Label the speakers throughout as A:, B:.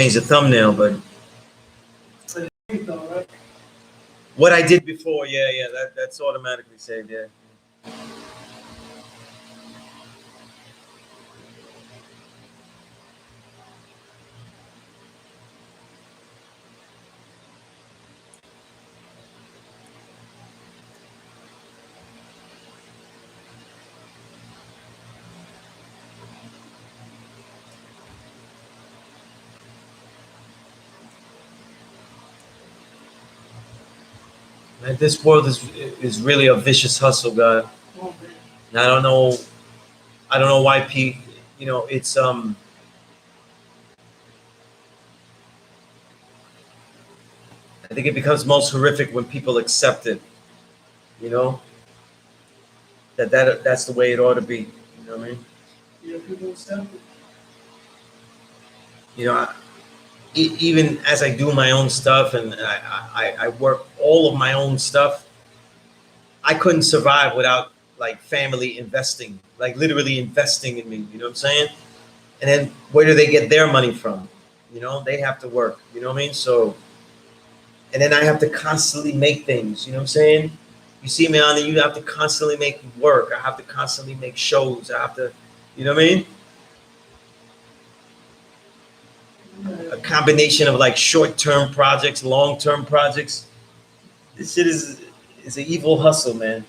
A: change the thumbnail, but what I did before, yeah, that's automatically saved, yeah. Man, this world is really a vicious hustle, God. And I don't know why it's I think it becomes most horrific when people accept it, you know, that's the way it ought to be. You know what I mean?
B: Yeah, people accept it.
A: You know, even as I do my own stuff and I work all of my own stuff, I couldn't survive without like family investing, like literally investing in me. You know what I'm saying? And then where do they get their money from? You know, they have to work. You know what I mean? So, and then I have to constantly make things. You know what I'm saying? You see me on the, you have to constantly make work. I have to constantly make shows. I have to, you know what I mean? A combination of like short-term projects, long-term projects. This shit is an evil hustle, man.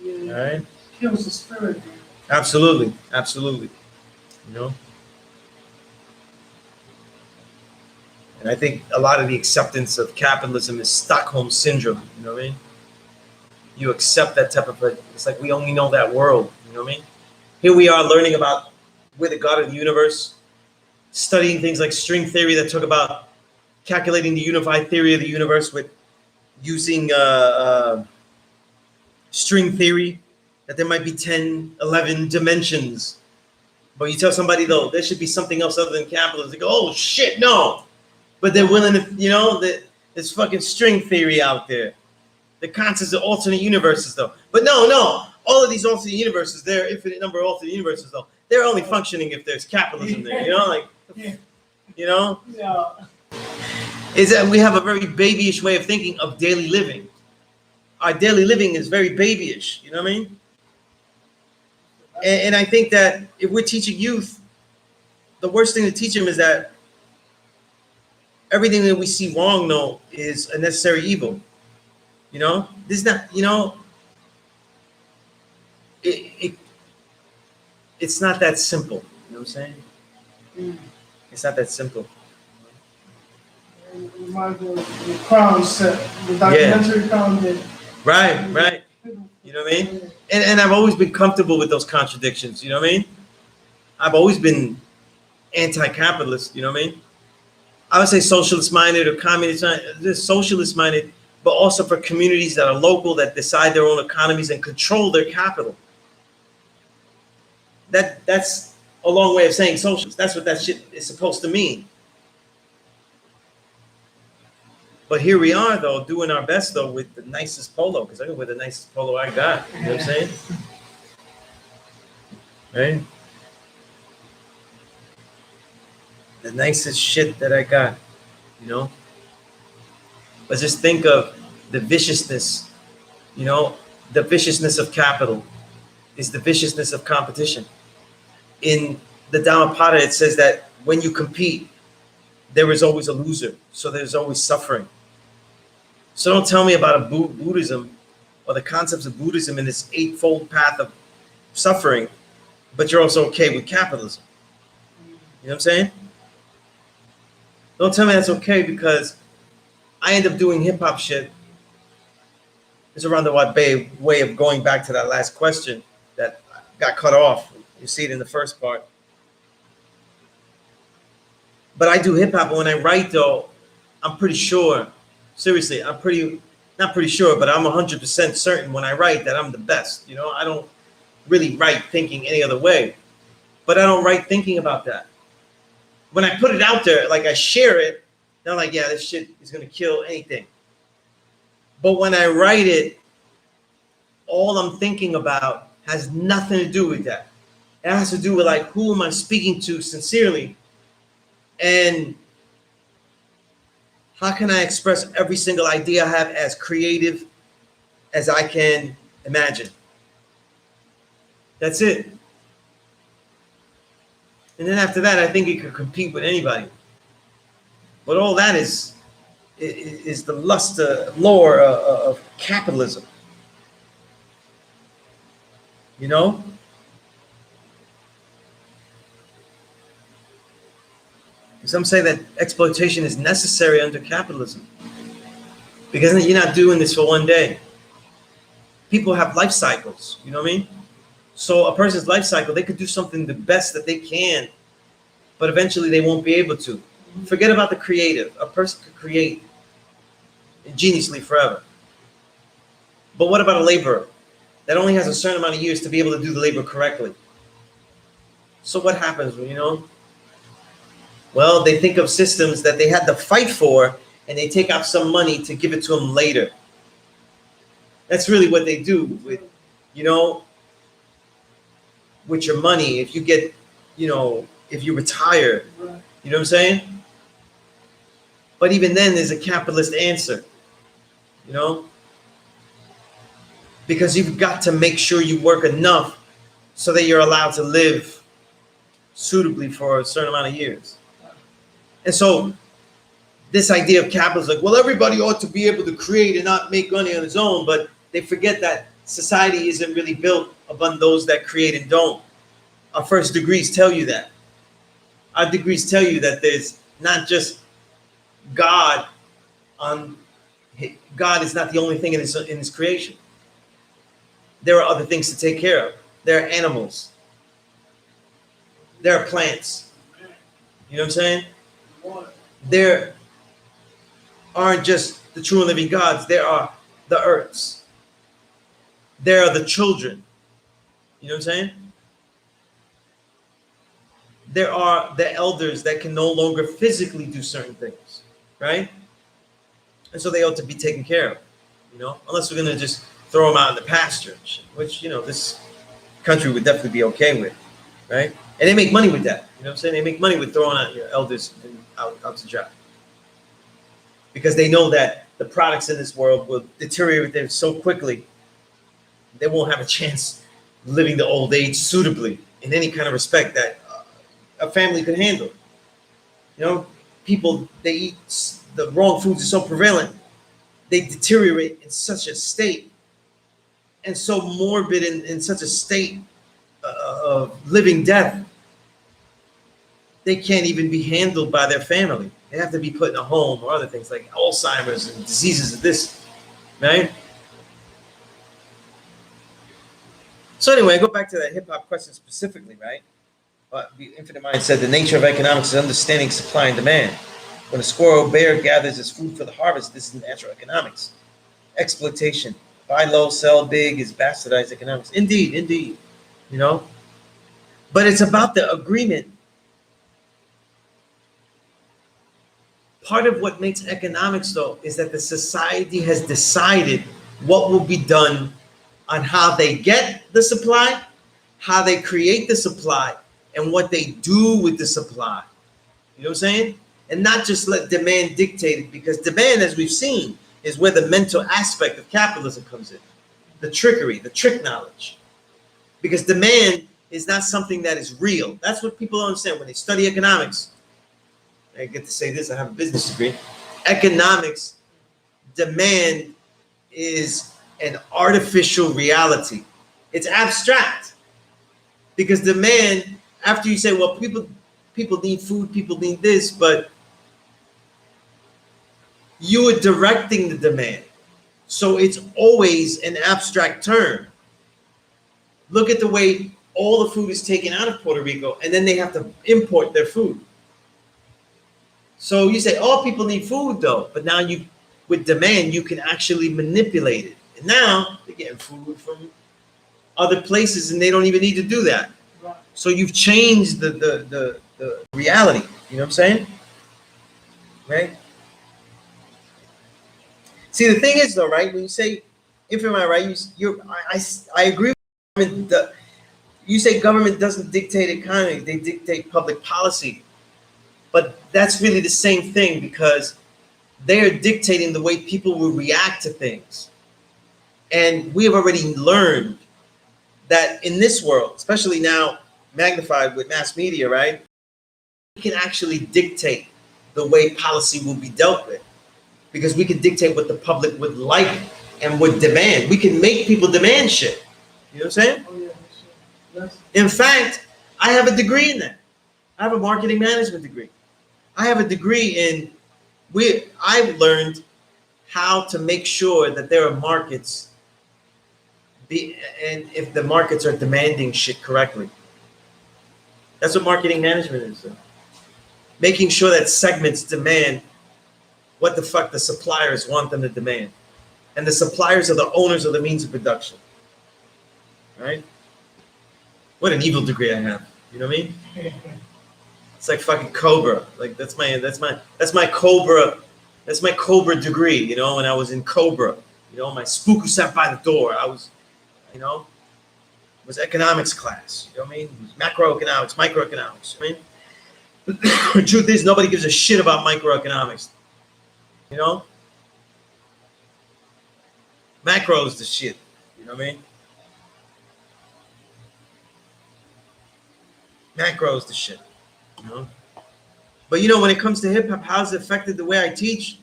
B: Yeah.
A: All right.
B: Kills the spirit, man.
A: Absolutely. You know. And I think a lot of the acceptance of capitalism is Stockholm syndrome. You know what I mean? You accept that type of, it's like we only know that world. You know what I mean? Here we are learning about we're the God of the universe, studying things like string theory that talk about calculating the unified theory of the universe with using string theory, that there might be 10, 11 dimensions. But you tell somebody, though, there should be something else other than capitalism. They go, oh, shit, no. But they're willing to, you know, there's fucking string theory out there. The concepts of alternate universes, though. But no, all of these alternate universes, there are infinite number of alternate universes, though. They're only functioning if there's capitalism there, you know? Like, you know?
B: Yeah.
A: Is that we have a very babyish way of thinking of daily living. Our daily living is very babyish, you know what I mean? And I think that if we're teaching youth, the worst thing to teach them is that everything that we see wrong, though, is a necessary evil. You know, this is not, you know, it's not that simple. You know what I'm saying? It's not that simple.
B: It reminds me of the Crown set, the documentary Crown did.
A: Right. You know what I mean? And I've always been comfortable with those contradictions. You know what I mean? I've always been anti-capitalist. You know what I mean? I would say socialist-minded or communist-minded, socialist-minded, but also for communities that are local, that decide their own economies and control their capital. That's a long way of saying socialist. That's what that shit is supposed to mean. But here we are, though, doing our best, though, with the nicest polo, because I can wear the nicest polo I got. You know what I'm saying? Right? The nicest shit that I got, you know? But just think of the viciousness, you know? The viciousness of capital is the viciousness of competition. In the Dhammapada, it says that when you compete, there is always a loser. So there's always suffering. So don't tell me about a Buddhism or the concepts of Buddhism in this eightfold path of suffering, but you're also okay with capitalism. You know what I'm saying? Don't tell me that's okay, because I end up doing hip hop shit. It's a roundabout way of going back to that last question that got cut off. You see it in the first part. But I do hip hop, and when I write, though, I'm pretty sure, seriously, not pretty sure, but I'm 100% certain when I write that I'm the best. You know, I don't really write thinking any other way, but I don't write thinking about that. When I put it out there, like I share it, they're like, yeah, this shit is going to kill anything. But when I write it, all I'm thinking about has nothing to do with that. It has to do with, like, who am I speaking to sincerely? And How can I express every single idea I have as creative as I can imagine? That's it. And then after that, I think it could compete with anybody. But all that is the lore of capitalism. You know? Some say that exploitation is necessary under capitalism because you're not doing this for one day. People have life cycles, you know what I mean? So a person's life cycle, they could do something the best that they can, but eventually they won't be able to. Forget about the creative. A person could create ingeniously forever. But what about a laborer that only has a certain amount of years to be able to do the labor correctly? So what happens, you know? Well, they think of systems that they had to fight for, and they take out some money to give it to them later. That's really what they do with, you know, with your money. If you get, you know, if you retire, you know what I'm saying? But even then, there's a capitalist answer, you know, because you've got to make sure you work enough so that you're allowed to live suitably for a certain amount of years. And so this idea of capitalism is like, well, everybody ought to be able to create and not make money on its own, but they forget that society isn't really built upon those that create and don't. Our first degrees tell you that. Our degrees tell you that there's not just God God is not the only thing in his creation. There are other things to take care of. There are animals. There are plants. You know what I'm saying? There aren't just the true and living gods. There are the earths. There are the children. You know what I'm saying? There are the elders that can no longer physically do certain things, right? And so they ought to be taken care of, you know, unless we're going to just throw them out in the pasture, which, you know, this country would definitely be okay with, right? And they make money with that. You know what I'm saying? They make money with throwing out your elders out to dry. Because they know that the products in this world will deteriorate them so quickly, they won't have a chance living the old age suitably in any kind of respect that a family could handle. You know, people, they eat the wrong foods are so prevalent, they deteriorate in such a state and so morbid in such a state of living death, they can't even be handled by their family. They have to be put in a home or other things like Alzheimer's and diseases of this, right? So anyway, I go back to that hip hop question specifically, right? The Infinite Mind said the nature of economics is understanding supply and demand. When a squirrel bear gathers its food for the harvest, this is natural economics. Exploitation, buy low, sell big, is bastardized economics. Indeed, indeed, you know. But it's about the agreement. Part of what makes economics, though, is that the society has decided what will be done on how they get the supply, how they create the supply, and what they do with the supply. You know what I'm saying? And not just let demand dictate it, because demand, as we've seen, is where the mental aspect of capitalism comes in. The trickery, the trick knowledge. Because demand is not something that is real. That's what people don't understand when they study economics. I get to say this, I have a business degree. Economics, demand is an artificial reality. It's abstract. Because demand, after you say, well, people need food, people need this, but you are directing the demand. So it's always an abstract term. Look at the way all the food is taken out of Puerto Rico, and then they have to import their food. So you say, oh, people need food though, but now with demand, you can actually manipulate it. And now they're getting food from other places and they don't even need to do that. So you've changed the reality. You know what I'm saying? Right? See, the thing is though, right? When you say infinite mind, right? I agree with you say government doesn't dictate economy, they dictate public policy. But that's really the same thing, because they are dictating the way people will react to things. And we have already learned that in this world, especially now magnified with mass media, right? We can actually dictate the way policy will be dealt with, because we can dictate what the public would like and would demand. We can make people demand shit. You know what I'm saying?
B: Oh, yeah, sure.
A: In fact, I have a degree in that. I have a marketing management degree. I have a degree in I've learned how to make sure that there are markets, and if the markets are demanding shit correctly. That's what marketing management is. Though. Making sure that segments demand what the fuck the suppliers want them to demand. And the suppliers are the owners of the means of production. Right? What an evil degree I have. You know what I mean? It's like fucking Cobra. Like that's my Cobra. That's my Cobra degree. You know, when I was in Cobra, you know, my spook who sat by the door. I was, you know, it was economics class. You know what I mean? It was macroeconomics, microeconomics. I mean, the truth is nobody gives a shit about microeconomics. You know, macro is the shit. You know what I mean? Macro is the shit. You know? But you know, when it comes to hip hop, how's it affected the way I teach?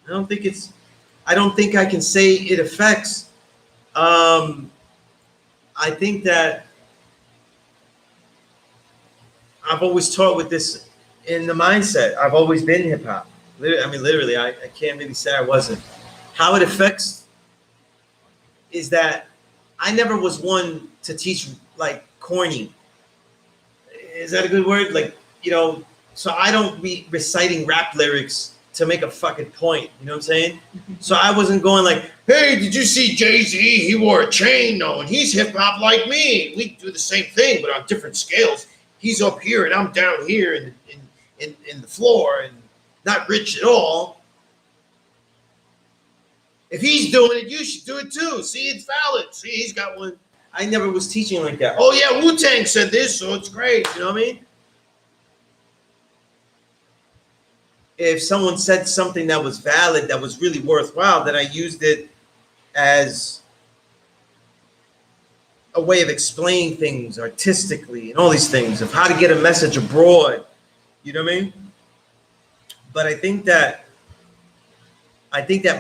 A: I don't think I can say it affects. I think that I've always taught with this in the mindset. I've always been hip hop. I mean, literally, I can't really say I wasn't. How it affects is that I never was one to teach like corny. Is that a good word? Like, you know, so I don't be reciting rap lyrics to make a fucking point. You know what I'm saying? So I wasn't going like, hey, did you see Jay-Z? He wore a chain, though, and he's hip hop like me. We do the same thing, but on different scales. He's up here and I'm down here in the floor and not rich at all. If he's doing it, you should do it too. See, it's valid. See, he's got one. I never was teaching like that. Oh yeah, Wu-Tang said this, so it's great. You know what I mean? If someone said something that was valid, that was really worthwhile, then I used it as a way of explaining things artistically and all these things of how to get a message abroad. You know what I mean? But I think that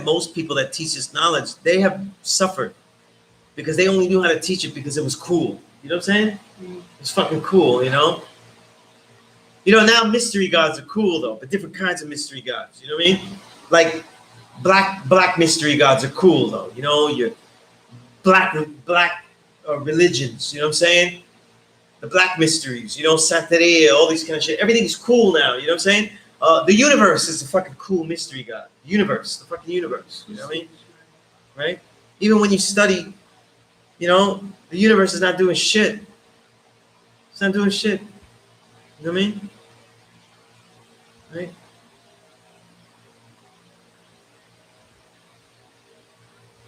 A: most people that teach this knowledge, they have suffered because they only knew how to teach it because it was cool. You know what I'm saying? It's fucking cool, you know? You know, now mystery gods are cool though, but different kinds of mystery gods. You know what I mean? Like black mystery gods are cool though. You know, your black religions. You know what I'm saying? The black mysteries. You know, Santeria, all these kind of shit. Everything's cool now. You know what I'm saying? The universe is a fucking cool mystery god. Universe, the fucking universe. You know what I mean? Right? Even when you study, you know, the universe is not doing shit. It's not doing shit. You know what I mean? Right?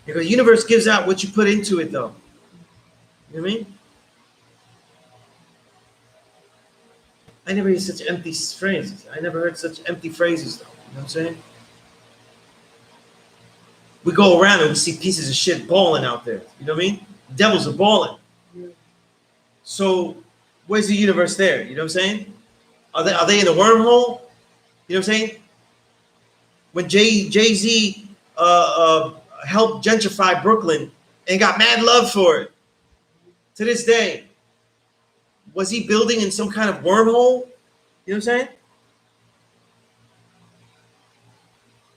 A: Because the universe gives out what you put into it, though. You know what I mean? I never heard such empty phrases. I never heard such empty phrases, though. You know what I'm saying? We go around and we see pieces of shit balling out there. You know what I mean? Devils are balling. So where's the universe there? You know what I'm saying? Are they in a wormhole? You know what I'm saying? When Jay-Z helped gentrify Brooklyn and got mad love for it, to this day, was he building in some kind of wormhole? You know what I'm saying?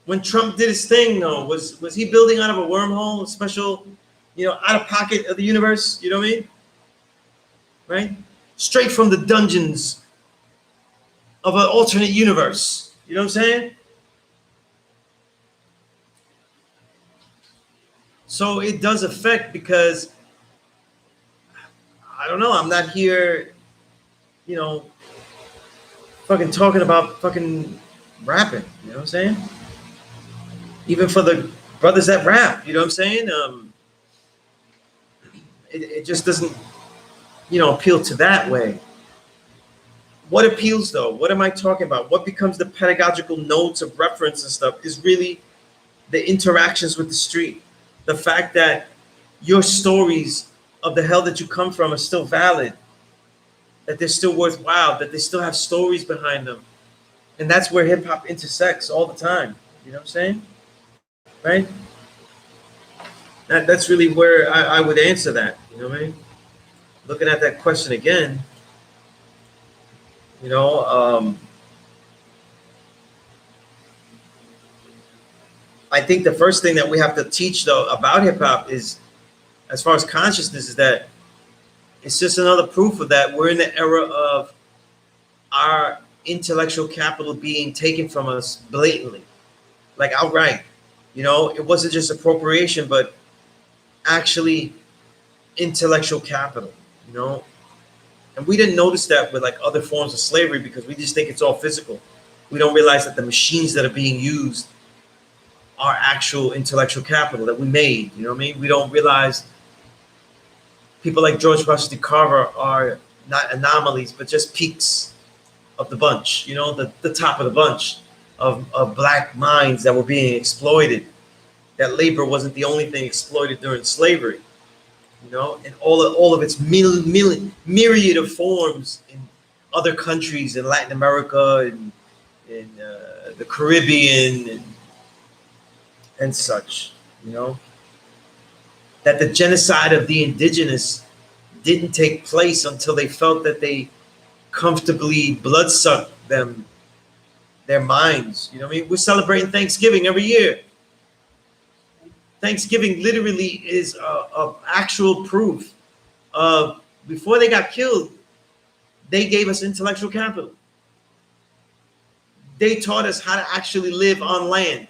A: When Trump did his thing, though, was he building out of a wormhole, a special, you know, out of pocket of the universe? You know what I mean? Right? Straight from the dungeons of an alternate universe. You know what I'm saying? So it does affect because, I don't know, I'm not here, you know, fucking talking about fucking rapping. You know what I'm saying? Even for the brothers that rap, you know what I'm saying? It just doesn't, you know, appeal to that way. What appeals though? What am I talking about? What becomes the pedagogical notes of reference and stuff is really the interactions with the street. The fact that your stories of the hell that you come from are still valid, that they're still worthwhile, that they still have stories behind them. And that's where hip hop intersects all the time. You know what I'm saying? Right? That's really where I would answer that. You know what I mean? Looking at that question again, you know, I think the first thing that we have to teach though about hip hop is, as far as consciousness, is that it's just another proof of that we're in the era of our intellectual capital being taken from us blatantly, like outright. You know, it wasn't just appropriation, but actually intellectual capital, you know. And we didn't notice that with like other forms of slavery because we just think it's all physical. We don't realize that the machines that are being used are actual intellectual capital that we made. You know what I mean? We don't realize people like George Washington Carver are not anomalies, but just peaks of the bunch, you know, the top of the bunch of black minds that were being exploited. That labor wasn't the only thing exploited during slavery, you know, and all of its myriad of forms in other countries in Latin America and in the Caribbean and such, you know, that the genocide of the indigenous didn't take place until they felt that they comfortably bloodsucked their minds. You know what I mean? We're celebrating Thanksgiving every year. Thanksgiving literally is a actual proof of before they got killed, they gave us intellectual capital. They taught us how to actually live on land.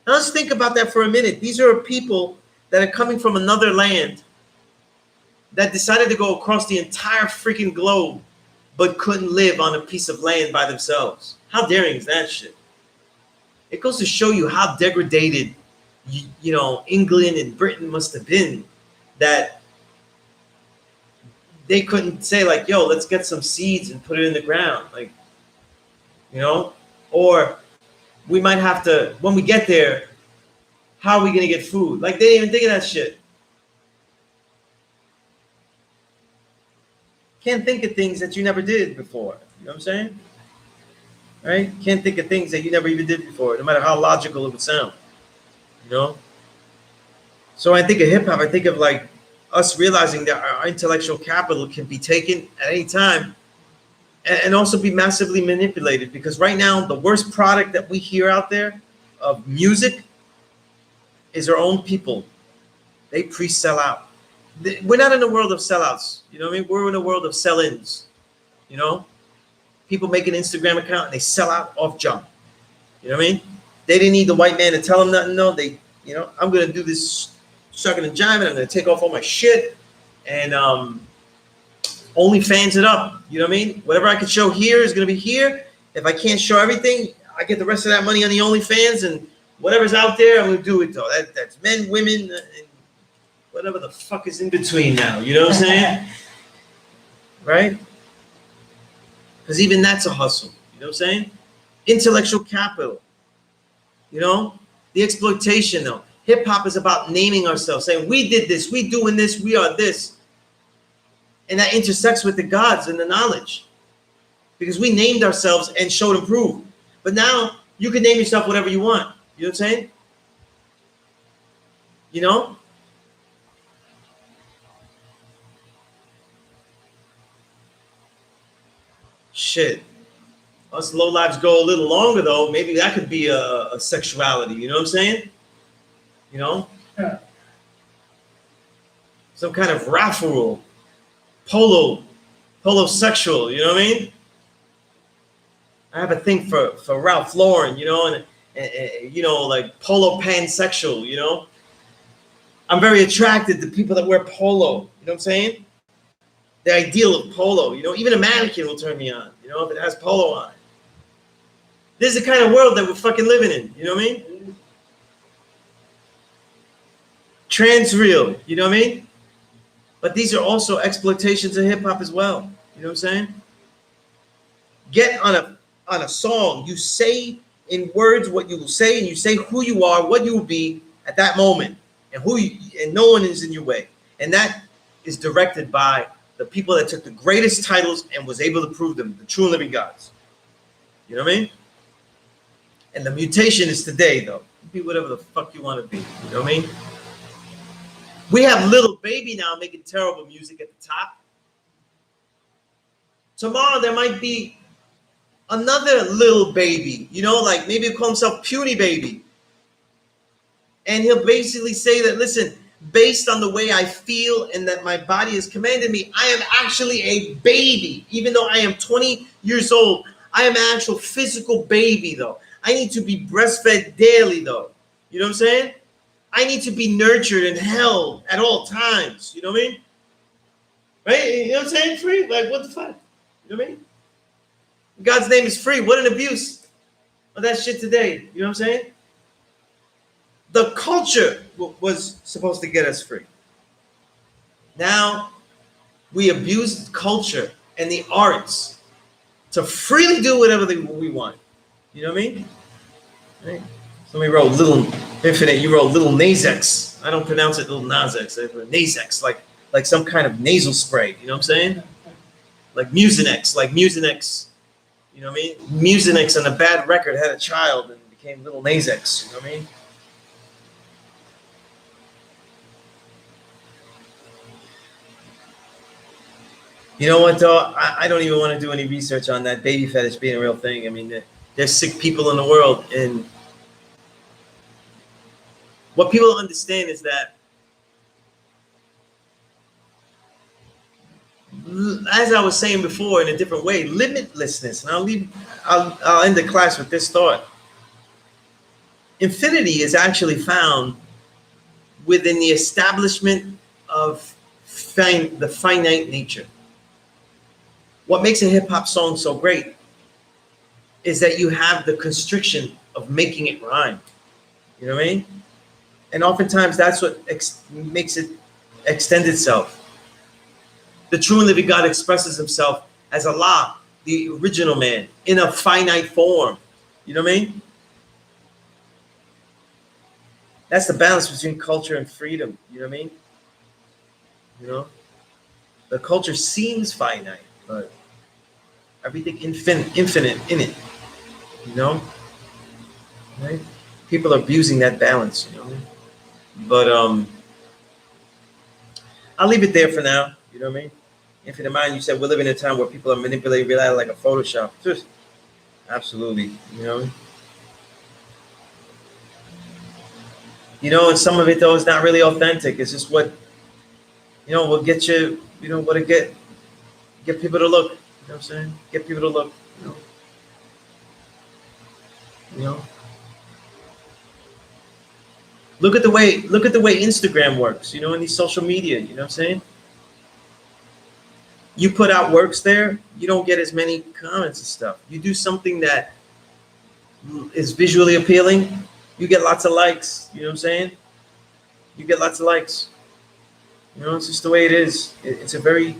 A: Now let's think about that for a minute. These are people that are coming from another land that decided to go across the entire freaking globe but couldn't live on a piece of land by themselves. How daring is that shit? It goes to show you how degraded, you know, England and Britain must have been, that they couldn't say like, yo, let's get some seeds and put it in the ground. Like, you know, or we might have to, when we get there, how are we going to get food? Like, they didn't even think of that shit. Can't think of things that you never did before. You know what I'm saying? Right? Can't think of things that you never even did before, no matter how logical it would sound. You know? So I think of hip hop, I think of like us realizing that our intellectual capital can be taken at any time and also be massively manipulated, because right now the worst product that we hear out there of music is our own people. They pre-sell out. We're not in a world of sellouts. You know what I mean? We're in a world of sell-ins. You know? People make an Instagram account and they sell out off jump. You know what I mean? They didn't need the white man to tell them nothing. No, they, you know, I'm going to do this sucking and jiving. I'm going to take off all my shit and only fans it up. You know what I mean? Whatever I can show here is going to be here. If I can't show everything, I get the rest of that money on the OnlyFans, and whatever's out there, I'm going to do it though. That's men, women, and whatever the fuck is in between now. You know what I'm saying? Right? Because even that's a hustle. You know what I'm saying? Intellectual capital. You know? The exploitation though. Hip hop is about naming ourselves, saying we did this, we doing this, we are this. And that intersects with the gods and the knowledge. Because we named ourselves and showed and proved. But now you can name yourself whatever you want. You know what I'm saying? You know? Shit. Us low lives go a little longer though. Maybe that could be a sexuality. You know what I'm saying? You know?
B: Yeah.
A: Some kind of raffle, polo sexual. You know what I mean? I have a thing for Ralph Lauren, you know, and you know, like polo pansexual, you know. I'm very attracted to people that wear polo. You know what I'm saying? The ideal of polo, you know, even a mannequin will turn me on, you know, if it has polo on it. This is the kind of world that we're fucking living in, you know what I mean? Trans real, you know what I mean? But these are also exploitations of hip hop as well, you know what I'm saying? get on a song. You say in words what you will say, and you say who you are, what you will be at that moment, and and no one is in your way. And that is directed by the people that took the greatest titles and was able to prove them, the true and living gods. You know what I mean? And the mutation is today, though. Be whatever the fuck you want to be. You know what I mean? We have Little Baby now making terrible music at the top. Tomorrow there might be another Little Baby, you know, like maybe he'll call himself Puny Baby. And he'll basically say that, listen, based on the way I feel and that my body has commanded me, I am actually a baby. Even though I am 20 years old, I am an actual physical baby, though. I need to be breastfed daily, though. You know what I'm saying? I need to be nurtured and held at all times. You know what I mean? Right? You know what I'm saying? Free? Like, what the fuck? You know what I mean? God's name is free. What an abuse of that shit today. You know what I'm saying? The culture was supposed to get us free. Now we abuse culture and the arts to freely do whatever we want. You know what I mean? Right? Somebody wrote Little Infinite. You wrote Little Nasex. I don't pronounce it Little Nasex. Nasex, like some kind of nasal spray. You know what I'm saying? Like Mucinex. You know what I mean? Mucinex on a bad record had a child and became Little Nasex. You know what I mean? You know what, though? I don't even want to do any research on that baby fetish being a real thing. I mean, there's sick people in the world. And what people don't understand is that, as I was saying before in a different way, limitlessness. And I'll end the class with this thought. Infinity is actually found within the establishment of the finite nature. What makes a hip hop song so great is that you have the constriction of making it rhyme. You know what I mean? And oftentimes that's what makes it extend itself. The true and living God expresses himself as Allah, the original man, in a finite form. You know what I mean? That's the balance between culture and freedom. You know what I mean? You know? The culture seems finite, but everything infinite in it. You know? Right? People are abusing that balance, you know? But I'll leave it there for now. You know what I mean? Infinite mind, you said we're living in a time where people are manipulating reality like a Photoshop. Just absolutely, you know? You know, and some of it though is not really authentic. It's just what, you know, will get you, you know, what to get people to look. You know what I'm saying? Get people to look, you know. You know. Look at the way Instagram works, you know, in these social media, you know what I'm saying? You put out works there, you don't get as many comments and stuff. You do something that is visually appealing, you get lots of likes, you know what I'm saying? You get lots of likes. You know, it's just the way it is. It's a very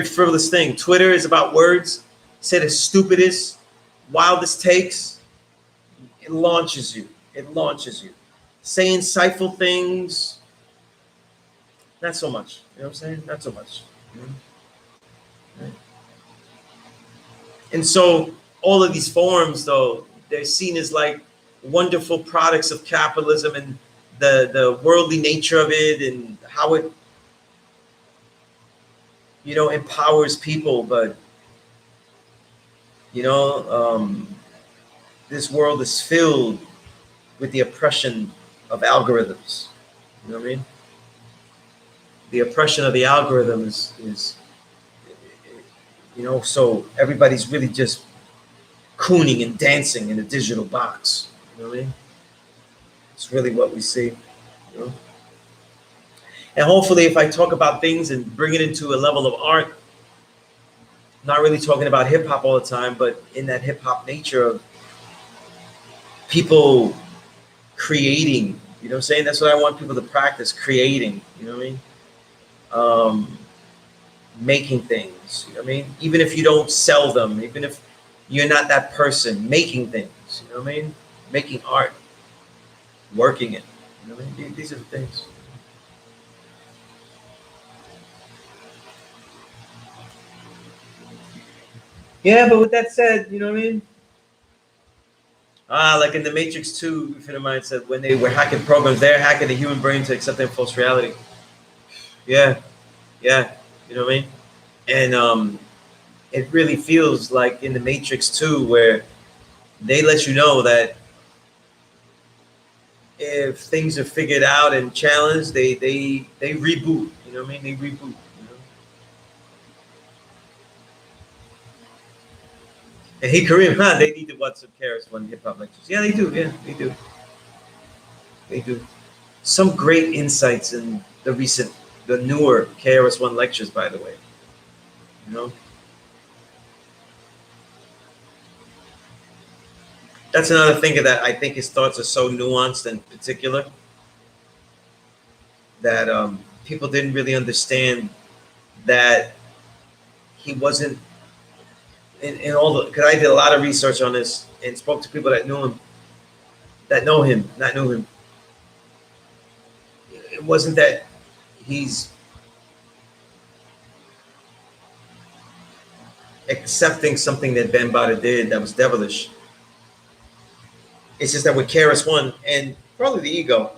A: frivolous thing. Twitter is about words. Say the stupidest, wildest takes. It launches you. Say insightful things. Not so much. You know what I'm saying? Not so much. You know? Right. And so all of these forms, though, they're seen as like wonderful products of capitalism and the worldly nature of it and how it, you know, empowers people. But, you know, this world is filled with the oppression of algorithms. You know what I mean? The oppression of the algorithm is you know, so everybody's really just cooning and dancing in a digital box. You know what I mean? It's really what we see. You know? And hopefully if I talk about things and bring it into a level of art, not really talking about hip hop all the time, but in that hip hop nature of people creating, you know what I'm saying? That's what I want people to practice, creating, you know what I mean? making things. You know what I mean? Even if you don't sell them, even if you're not that person, making things. You know what I mean? Making art, working it. You know what I mean? These are the things. Yeah, but with that said, you know what I mean? Like in the Matrix 2, if you don't mind, said when they were hacking programs, they're hacking the human brain to accept their false reality. Yeah, yeah, you know what I mean? And it really feels like in the Matrix 2, where they let you know that if things are figured out and challenged, they reboot. You know what I mean? They reboot. You know? And hey, Kareem, huh? They need to watch some KRS-One hip hop lectures. Yeah, they do. Yeah, they do. They do. Some great insights in the newer KRS-One lectures, by the way. You know, that's another thing that I think his thoughts are so nuanced and particular that people didn't really understand that he wasn't in all the. Because I did a lot of research on this and spoke to people that knew him, that know him, not knew him. It wasn't that he's accepting something that Ben Bada did that was devilish. It's just that with KRS One and probably the ego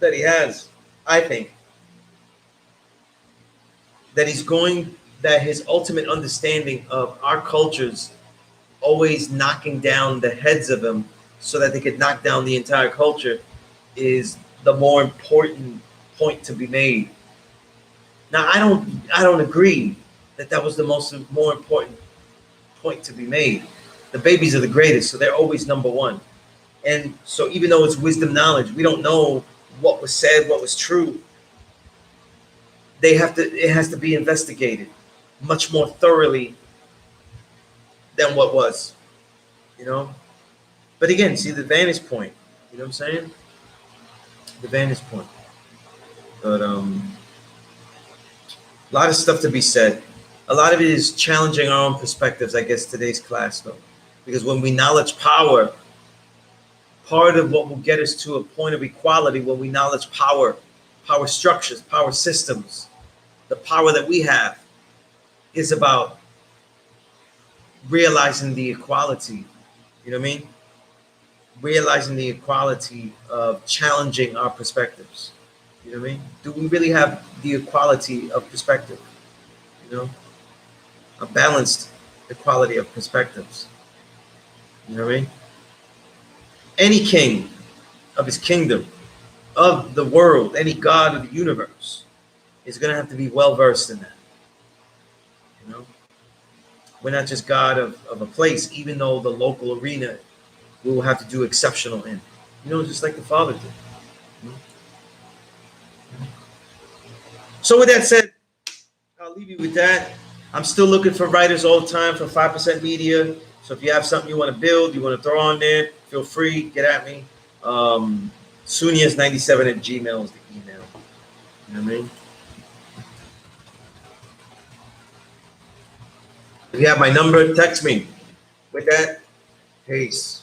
A: that he has, I think that that his ultimate understanding of our cultures always knocking down the heads of them so that they could knock down the entire culture is the more important point to be made. Now, I don't agree that that was the more important point to be made. The babies are the greatest, so they're always number one. And so even though it's wisdom knowledge, we don't know what was said, what was true. It has to be investigated much more thoroughly than what was, you know? But again, see the vantage point, you know what I'm saying? The vantage point. But a lot of stuff to be said. A lot of it is challenging our own perspectives, I guess, today's class, though. Because when we knowledge power, part of what will get us to a point of equality when we knowledge power, power structures, power systems, the power that we have is about realizing the equality. You know what I mean? Realizing the equality of challenging our perspectives. You know what I mean? Do we really have the equality of perspective? You know, a balanced equality of perspectives. You know what I mean? Any king of his kingdom, of the world, any god of the universe, is going to have to be well versed in that. You know, we're not just god of a place, even though the local arena we will have to do exceptional in. You know, just like the Father did. You know? So with that said, I'll leave you with that. I'm still looking for writers all the time for 5% Media. So if you have something you want to build, you want to throw on there, feel free, get at me. Sunias97@gmail is the email. You know what I mean? If you have my number, text me. With that, peace.